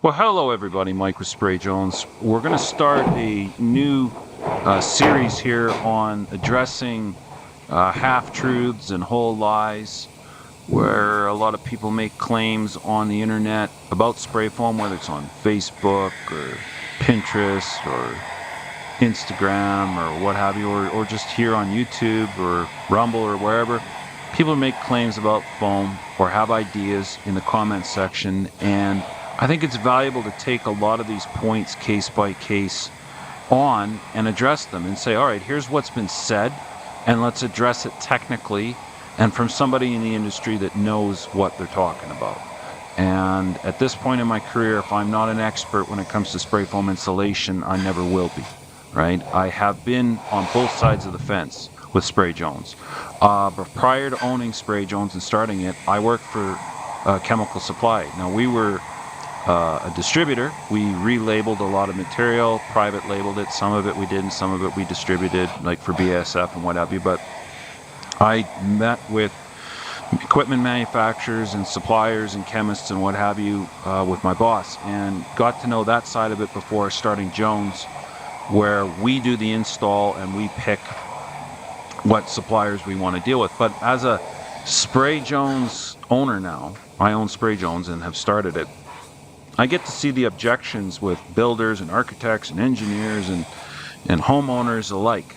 Well, hello everybody, Mike with Spray Jones. We're going to start a new series here on addressing half-truths and whole lies, where a lot of people make claims on the internet about spray foam, whether it's on Facebook or Pinterest or Instagram or what have you, or just here on YouTube or Rumble or wherever. People make claims about foam or have ideas in the comment section, and I think it's valuable to take a lot of these points case by case on and address them and say, all right, here's what's been said, and let's address it technically and from somebody in the industry that knows what they're talking about. And at this point in my career, if I'm not an expert when it comes to spray foam insulation, I never will be, right? I have been on both sides of the fence with Spray Jones. But prior to owning Spray Jones and starting it, I worked for Chemical Supply. Now, we were a distributor. We relabeled a lot of material, private labeled it. Some of it we didn't, some of it we distributed, like for BASF and what have you. But I met with equipment manufacturers and suppliers and chemists and what have you with my boss, and got to know that side of it before starting Jones, where we do the install and we pick what suppliers we want to deal with. But as a Spray Jones owner now, I own Spray Jones and have started it, I get to see the objections with builders and architects and engineers and homeowners alike.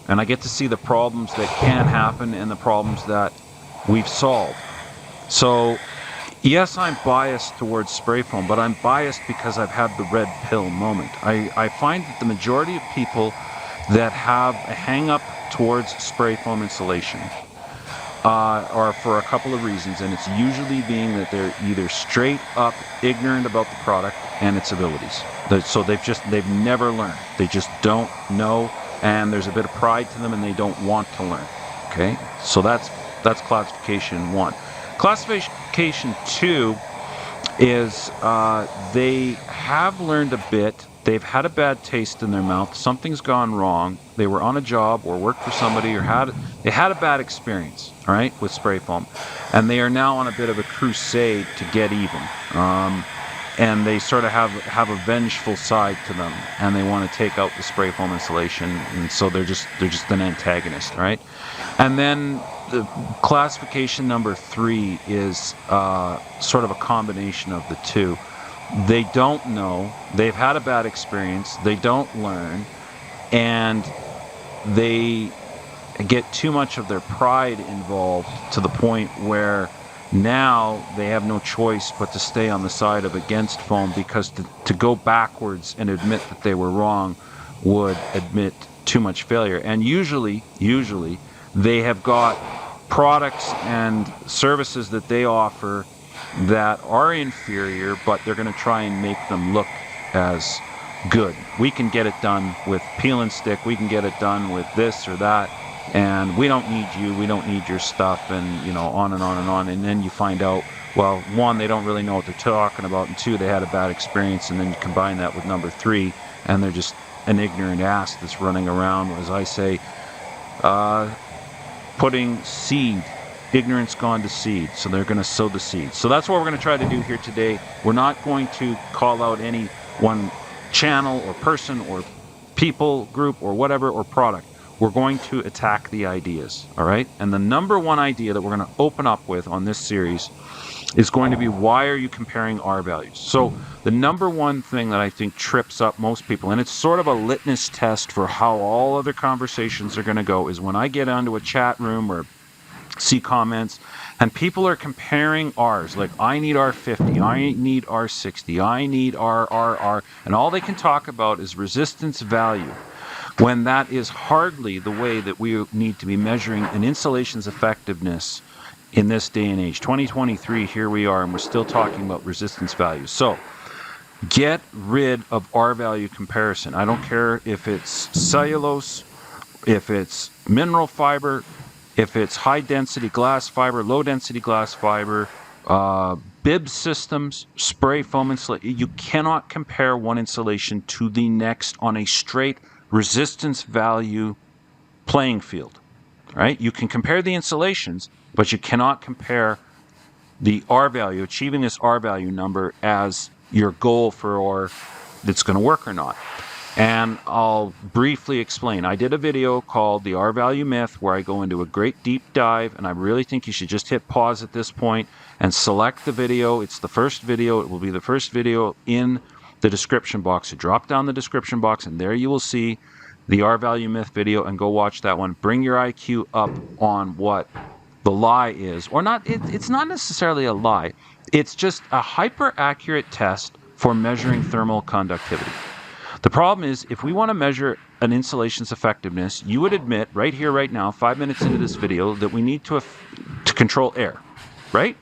And I get to see the problems that can happen and the problems that we've solved. So, yes, I'm biased towards spray foam, but I'm biased because I've had the red pill moment. I find that the majority of people that have a hang up towards spray foam insulation are for a couple of reasons, and it's usually being that they're either straight up ignorant about the product and its abilities. So they've never learned. They just don't know, and there's a bit of pride to them, and they don't want to learn. Okay, so that's classification 1. Classification 2 is they have learned a bit. They've had a bad taste in their mouth. Something's gone wrong. They were on a job or worked for somebody or they had a bad experience, all right, with spray foam. And they are now on a bit of a crusade to get even. And they sort of have a vengeful side to them, and they want to take out the spray foam insulation, and so they're just an antagonist, right? And then the classification number 3 is sort of a combination of the two. They don't know, they've had a bad experience, they don't learn, and they get too much of their pride involved to the point where now they have no choice but to stay on the side of against foam, because to go backwards and admit that they were wrong would admit too much failure. And usually they have got products and services that they offer that are inferior, but they're going to try and make them look as good. We can get it done with peel and stick, we can get it done with this or that, and we don't need you, we don't need your stuff, and on and on and on. And then you find out, well, 1, they don't really know what they're talking about, and 2, they had a bad experience. And then you combine that with number 3, and they're just an ignorant ass that's running around, as I say, putting seed. Ignorance gone to seed, so they're going to sow the seed. So that's what we're going to try to do here today. We're not going to call out any one channel or person or people group or whatever or product. We're going to attack the ideas, all right? And the number 1 idea that we're going to open up with on this series is going to be, why are you comparing R values? So the number 1 thing that I think trips up most people, and it's sort of a litmus test for how all other conversations are going to go, is when I get onto a chat room or see comments and people are comparing R's, like, I need R50, I need R60, I need RRR, and all they can talk about is resistance value, when that is hardly the way that we need to be measuring an insulation's effectiveness in this day and age. 2023, here we are, and we're still talking about resistance value. So get rid of R value comparison. I don't care if it's cellulose, if it's mineral fiber, if it's high-density glass fiber, low-density glass fiber, bib systems, spray foam insulation. You cannot compare one insulation to the next on a straight resistance value playing field, right? You can compare the insulations, but you cannot compare the R value, achieving this R value number, as your goal for that's going to work or not. And I'll briefly explain. I did a video called The R-Value Myth where I go into a great deep dive, and I really think you should just hit pause at this point and select the video. It's the first video. It will be the first video in the description box. So drop down the description box, and there you will see the R-Value Myth video, and go watch that one. Bring your IQ up on what the lie is, or not. It's not necessarily a lie. It's just a hyper-accurate test for measuring thermal conductivity. The problem is, if we want to measure an insulation's effectiveness, you would admit right here, right now, 5 minutes into this video, that we need to control air, right?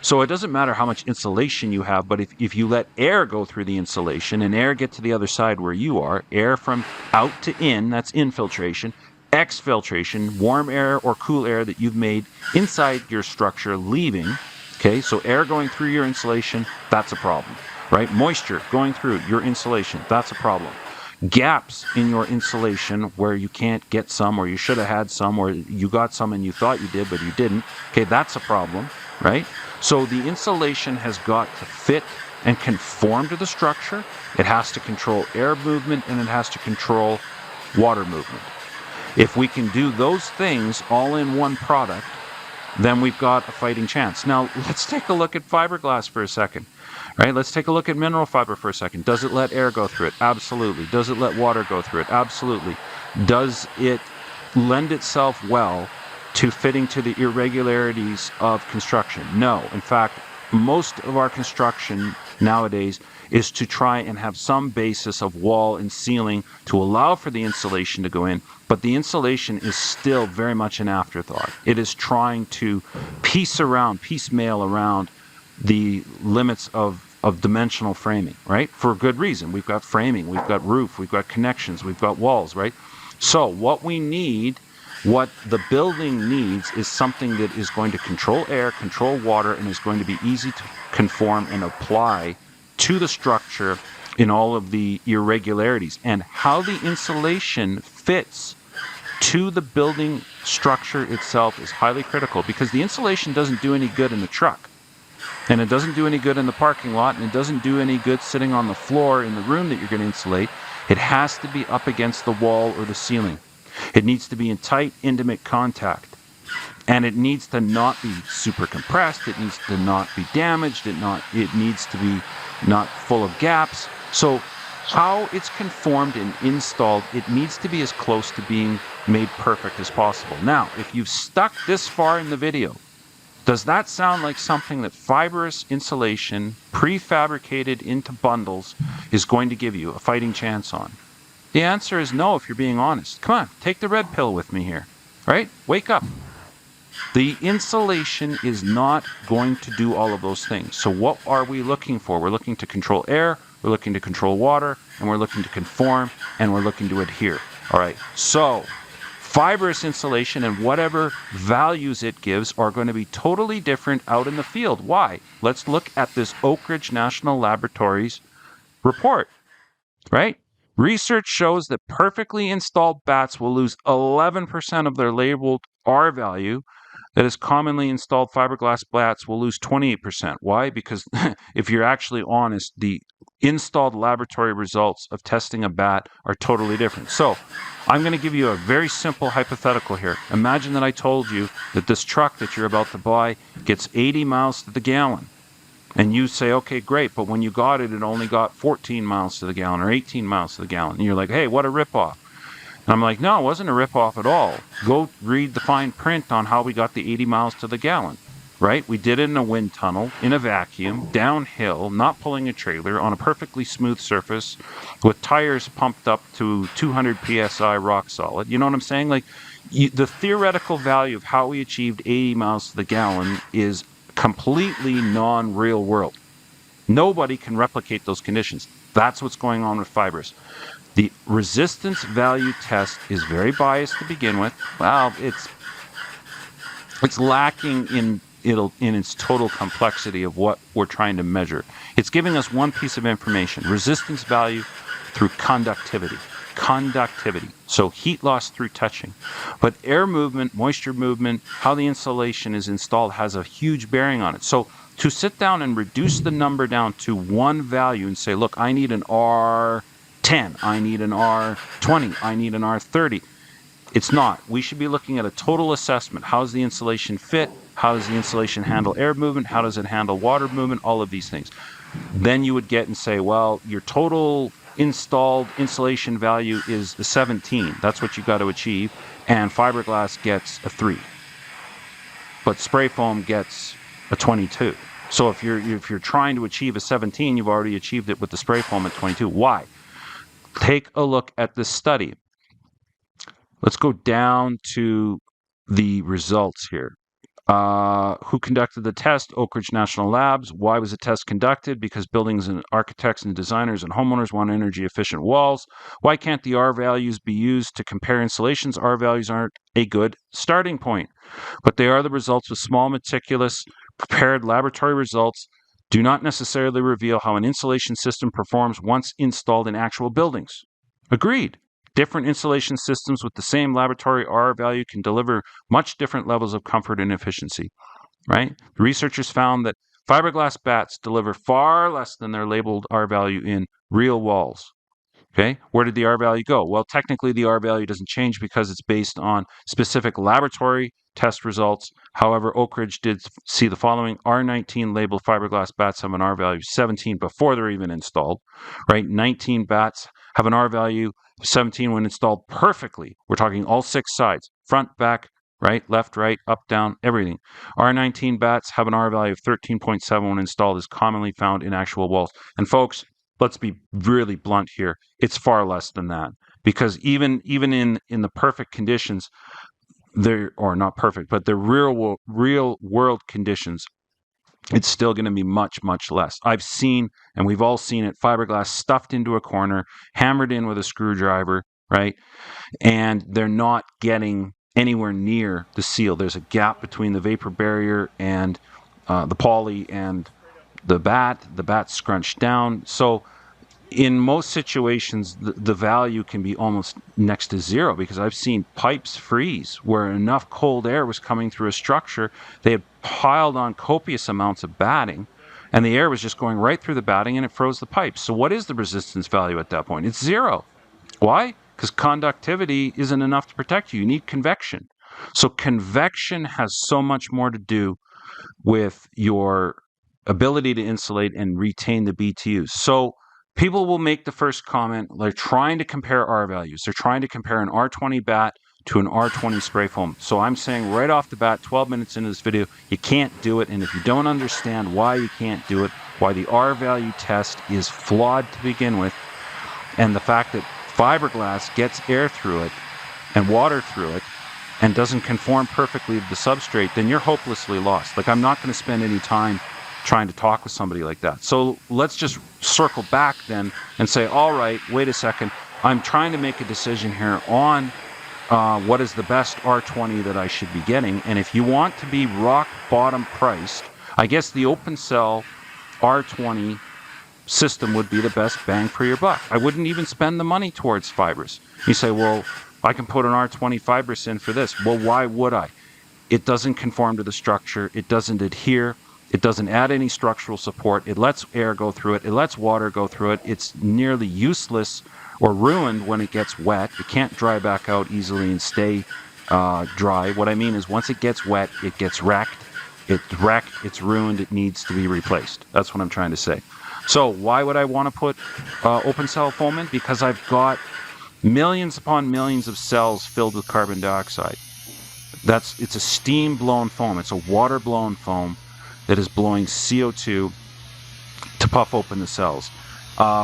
So it doesn't matter how much insulation you have, but if you let air go through the insulation and air get to the other side where you are, air from out to in, that's infiltration, exfiltration, warm air or cool air that you've made inside your structure leaving, okay, so air going through your insulation, that's a problem. Right? Moisture going through your insulation, that's a problem. Gaps in your insulation where you can't get some, or you should have had some, or you got some and you thought you did but you didn't, okay, that's a problem, right? So the insulation has got to fit and conform to the structure. It has to control air movement, and it has to control water movement. If we can do those things all in one product, then we've got a fighting chance. Now, let's take a look at fiberglass for a second. Right, let's take a look at mineral fiber for a second. Does it let air go through it? Absolutely. Does it let water go through it? Absolutely. Does it lend itself well to fitting to the irregularities of construction? No. In fact, most of our construction nowadays is to try and have some basis of wall and ceiling to allow for the insulation to go in, but the insulation is still very much an afterthought. It is trying to piecemeal around the limits of dimensional framing, right? For good reason. We've got framing, we've got roof, we've got connections, we've got walls, right? So what the building needs is something that is going to control air, control water, and is going to be easy to conform and apply to the structure in all of the irregularities. And how the insulation fits to the building structure itself is highly critical, because the insulation doesn't do any good in the truck. And it doesn't do any good in the parking lot, and it doesn't do any good sitting on the floor in the room that you're going to insulate. It has to be up against the wall or the ceiling. It needs to be in tight, intimate contact. And it needs to not be super compressed. It needs to not be damaged. It needs to be not full of gaps. So how it's conformed and installed, it needs to be as close to being made perfect as possible. Now, if you've stuck this far in the video, does that sound like something that fibrous insulation, prefabricated into bundles, is going to give you a fighting chance on? The answer is no, if you're being honest. Come on, take the red pill with me here, right? Wake up. The insulation is not going to do all of those things. So what are we looking for? We're looking to control air, we're looking to control water, and we're looking to conform, and we're looking to adhere. All right, so fibrous insulation and whatever values it gives are going to be totally different out in the field. Why? Let's look at this Oak Ridge National Laboratories report, right? Research shows that perfectly installed bats will lose 11% of their labeled R value. That is, commonly installed fiberglass bats will lose 28%. Why? Because if you're actually honest, the installed laboratory results of testing a bat are totally different. So I'm going to give you a very simple hypothetical here. Imagine that I told you that this truck that you're about to buy gets 80 miles to the gallon. And you say, okay, great, but when you got it, it only got 14 miles to the gallon or 18 miles to the gallon. And you're like, hey, what a ripoff. And I'm like, no, it wasn't a ripoff at all. Go read the fine print on how we got the 80 miles to the gallon, right? We did it in a wind tunnel, in a vacuum, downhill, not pulling a trailer, on a perfectly smooth surface with tires pumped up to 200 PSI rock solid. You know what I'm saying? Like, the theoretical value of how we achieved 80 miles to the gallon is completely non-real world. Nobody can replicate those conditions. That's what's going on with fibrous. The resistance value test is very biased to begin with. Well, it's lacking in its total complexity of what we're trying to measure. It's giving us one piece of information: resistance value through conductivity. So heat loss through touching. But air movement, moisture movement, how the insulation is installed has a huge bearing on it. So to sit down and reduce the number down to one value and say, look, I need an R10, I need an R20, I need an R30. It's not. We should be looking at a total assessment. How does the insulation fit? How does the insulation handle air movement? How does it handle water movement? All of these things. Then you would get and say, well, your total installed insulation value is the 17. That's what you got to achieve. And fiberglass gets a 3. But spray foam gets a 22. So if you're trying to achieve a 17, you've already achieved it with the spray foam at 22. Why? Take a look at this study. Let's go down to the results here. Who conducted the test? Oak Ridge National Labs. Why was the test conducted? Because buildings and architects and designers and homeowners want energy efficient walls. Why can't the R values be used to compare insulations? R values aren't a good starting point, but they are the results of small, meticulous, prepared laboratory results. Do not necessarily reveal how an insulation system performs once installed in actual buildings. Agreed. Different insulation systems with the same laboratory R value can deliver much different levels of comfort and efficiency, right? The researchers found that fiberglass bats deliver far less than their labeled R value in real walls. Okay, where did the R value go? Well, technically the R value doesn't change because it's based on specific laboratory test results. However, Oak Ridge did see the following. R19 labeled fiberglass bats have an R value of 17 before they're even installed, right? 19 bats have an R value 17 when installed perfectly. We're talking all 6 sides, front, back, right, left, right, up, down, everything. R19 bats have an R value of 13.7 when installed, is commonly found in actual walls. And folks, let's be really blunt here. It's far less than that, because even in the perfect conditions, or not perfect, but the real world conditions, it's still going to be much, much less. I've seen, and we've all seen it, fiberglass stuffed into a corner, hammered in with a screwdriver, right? And they're not getting anywhere near the seal. There's a gap between the vapor barrier and the poly and the bat's scrunched down. So in most situations, the value can be almost next to zero, because I've seen pipes freeze where enough cold air was coming through a structure. They had piled on copious amounts of batting, and the air was just going right through the batting, and it froze the pipes. So what is the resistance value at that point? It's zero. Why? Because conductivity isn't enough to protect you. You need convection. So convection has so much more to do with your ability to insulate and retain the BTUs. So people will make the first comment, they're trying to compare R values. They're trying to compare an R20 bat to an R20 spray foam. So I'm saying right off the bat, 12 minutes into this video, you can't do it. And if you don't understand why you can't do it, why the R value test is flawed to begin with, and the fact that fiberglass gets air through it and water through it and doesn't conform perfectly to the substrate, then you're hopelessly lost. Like, I'm not going to spend any time trying to talk with somebody like that. So let's just circle back then and say, all right, wait a second. I'm trying to make a decision here on what is the best R20 that I should be getting. And if you want to be rock bottom priced, I guess the open cell R20 system would be the best bang for your buck. I wouldn't even spend the money towards fibrous. You say, well, I can put an R20 fibrous in for this. Well, why would I? It doesn't conform to the structure. It doesn't adhere. It doesn't add any structural support. It lets air go through it. It lets water go through it. It's nearly useless or ruined when it gets wet. It can't dry back out easily and stay dry. What I mean is, once it gets wet, it gets wrecked. It's wrecked. It's ruined. It needs to be replaced. That's what I'm trying to say. So why would I want to put open cell foam in? Because I've got millions upon millions of cells filled with carbon dioxide. It's a steam blown foam. It's a water blown foam that is blowing CO2 to puff open the cells.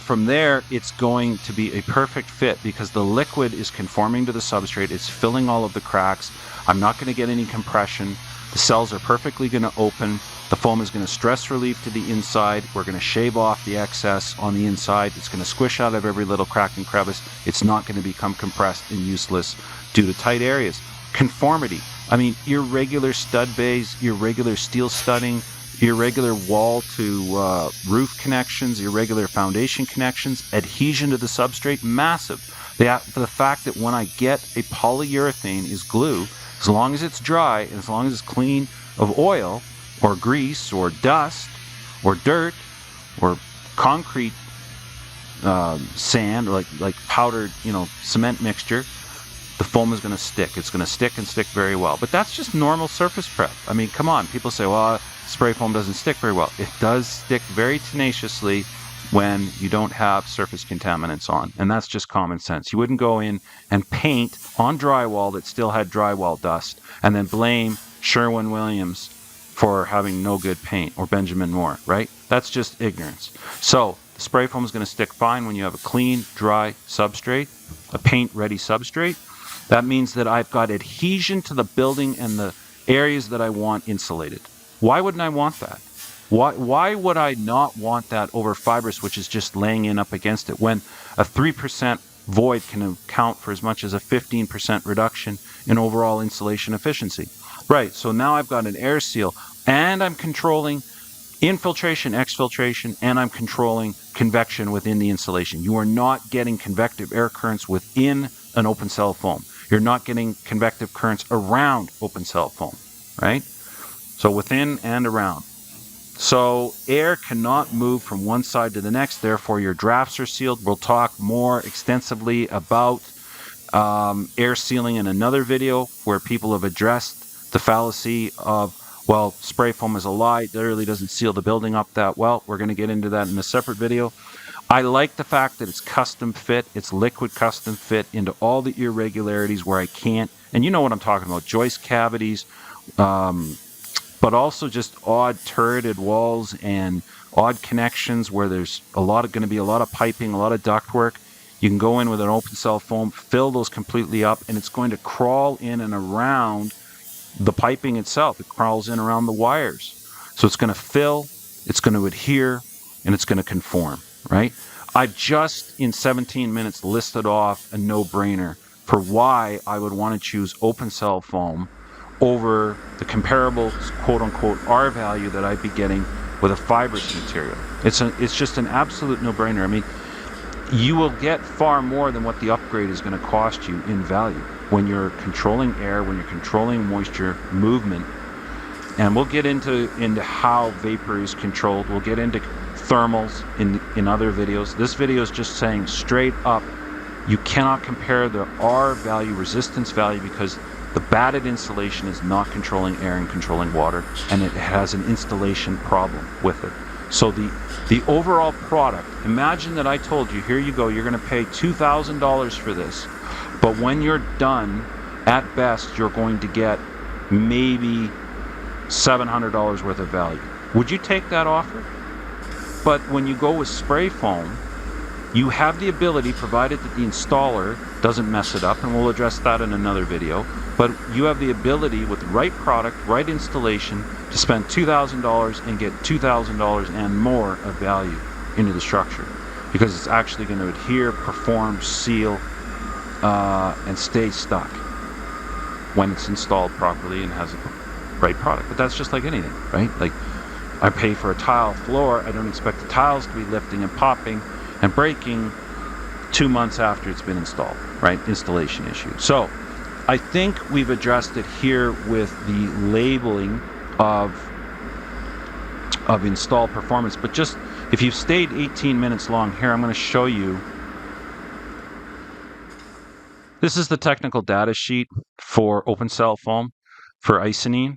From there, it's going to be a perfect fit because the liquid is conforming to the substrate. It's filling all of the cracks. I'm not going to get any compression. The cells are perfectly going to open. The foam is going to stress relieve to the inside. We're going to shave off the excess on the inside. It's going to squish out of every little crack and crevice. It's not going to become compressed and useless due to tight areas. Conformity. I mean, irregular stud bays, irregular steel studding, irregular wall to roof connections, irregular foundation connections, adhesion to the substrate, massive. The fact that when I get a polyurethane is glue, as long as it's dry and as long as it's clean of oil, or grease or dust or dirt or concrete sand, or like powdered, cement mixture, the foam is going to stick. It's going to stick and stick very well. But that's just normal surface prep. I mean, come on. People say, well, spray foam doesn't stick very well. It does stick very tenaciously when you don't have surface contaminants on. And that's just common sense. You wouldn't go in and paint on drywall that still had drywall dust and then blame Sherwin-Williams for having no good paint, or Benjamin Moore, right? That's just ignorance. So the spray foam is going to stick fine when you have a clean, dry substrate, a paint-ready substrate. That means that I've got adhesion to the building and the areas that I want insulated. Why wouldn't I want that? Why would I not want that over fibrous, which is just laying in up against it, when a 3% void can account for as much as a 15% reduction in overall insulation efficiency? Right, so now I've got an air seal, and I'm controlling infiltration, exfiltration, and I'm controlling convection within the insulation. You are not getting convective air currents within an open cell foam. You're not getting convective currents around open cell foam, right? So within and around. So air cannot move from one side to the next, therefore your drafts are sealed. We'll talk more extensively about air sealing in another video, where people have addressed the fallacy of, well, spray foam is a lie, it literally doesn't seal the building up that well. We're going to get into that in a separate video. I like the fact that it's custom fit, it's liquid custom fit into all the irregularities where I can't, and you know what I'm talking about, joist cavities, but also just odd turreted walls and odd connections where there's going to be a lot of piping, a lot of ductwork. You can go in with an open cell foam, fill those completely up, and it's going to crawl in and around the piping itself. It crawls in around the wires. So it's going to fill, it's going to adhere, and it's going to conform, right? I've just, in 17 minutes, listed off a no-brainer for why I would want to choose open cell foam over the comparable quote-unquote R value that I'd be getting with a fibrous material. It's just an absolute no-brainer. I mean, you will get far more than what the upgrade is going to cost you in value when you're controlling air, when you're controlling moisture movement. And we'll get into how vapor is controlled. We'll get into thermals in other videos. This video is just saying straight up, you cannot compare the R value, resistance value, because the batted insulation is not controlling air and controlling water, and it has an installation problem with it. So the overall product, imagine that I told you, here you go, you're going to pay $2,000 for this, but when you're done, at best, you're going to get maybe $700 worth of value. Would you take that offer? But when you go with spray foam, you have the ability, provided that the installer doesn't mess it up, and we'll address that in another video, but you have the ability with the right product, right installation, to spend $2,000 and get $2,000 and more of value into the structure, because it's actually going to adhere, perform, seal, and stay stuck when it's installed properly and has the right product. But that's just like anything, right? Like, I pay for a tile floor, I don't expect the tiles to be lifting and popping and breaking 2 months after it's been installed, right? Installation issue. So I think we've addressed it here with the labeling of install performance. But just, if you've stayed 18 minutes long here, I'm going to show you. This is the technical data sheet for open cell foam for Icynene.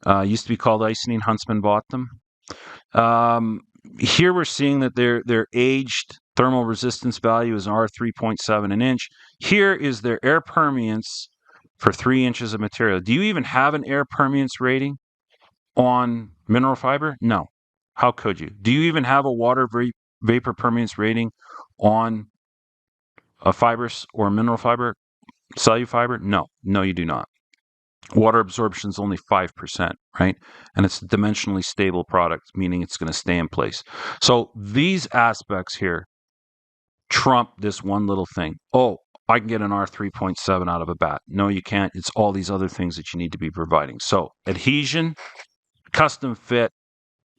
Used to be called Icynene. Huntsman bought them. Here we're seeing that their aged thermal resistance value is R3.7 an inch. Here is their air permeance for 3 inches of material. Do you even have an air permeance rating on mineral fiber? No. How could you? Do you even have a water vapor permeance rating on a fibrous or mineral fiber, cellular fiber? No. No, you do not. Water absorption is only 5%, right? And it's a dimensionally stable product, meaning it's going to stay in place. So these aspects here trump this one little thing. Oh, I can get an R3.7 out of a bat. No, you can't. It's all these other things that you need to be providing. So adhesion, custom fit,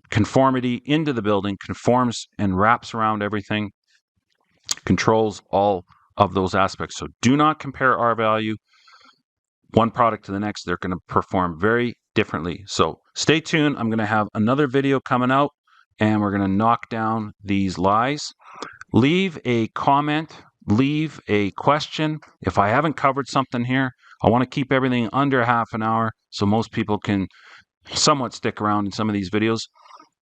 conformity into the building, conforms and wraps around everything, controls all of those aspects. So do not compare R value one product to the next. They're going to perform very differently. So stay tuned. I'm going to have another video coming out, and we're going to knock down these lies. Leave a comment, leave a question. If I haven't covered something here, I want to keep everything under half an hour so most people can somewhat stick around in some of these videos.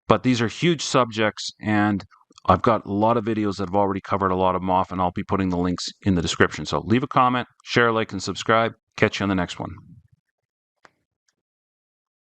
But these are huge subjects, and I've got a lot of videos that have already covered a lot of them off, and I'll be putting the links in the description. So leave a comment, share, like, and subscribe. Catch you on the next one.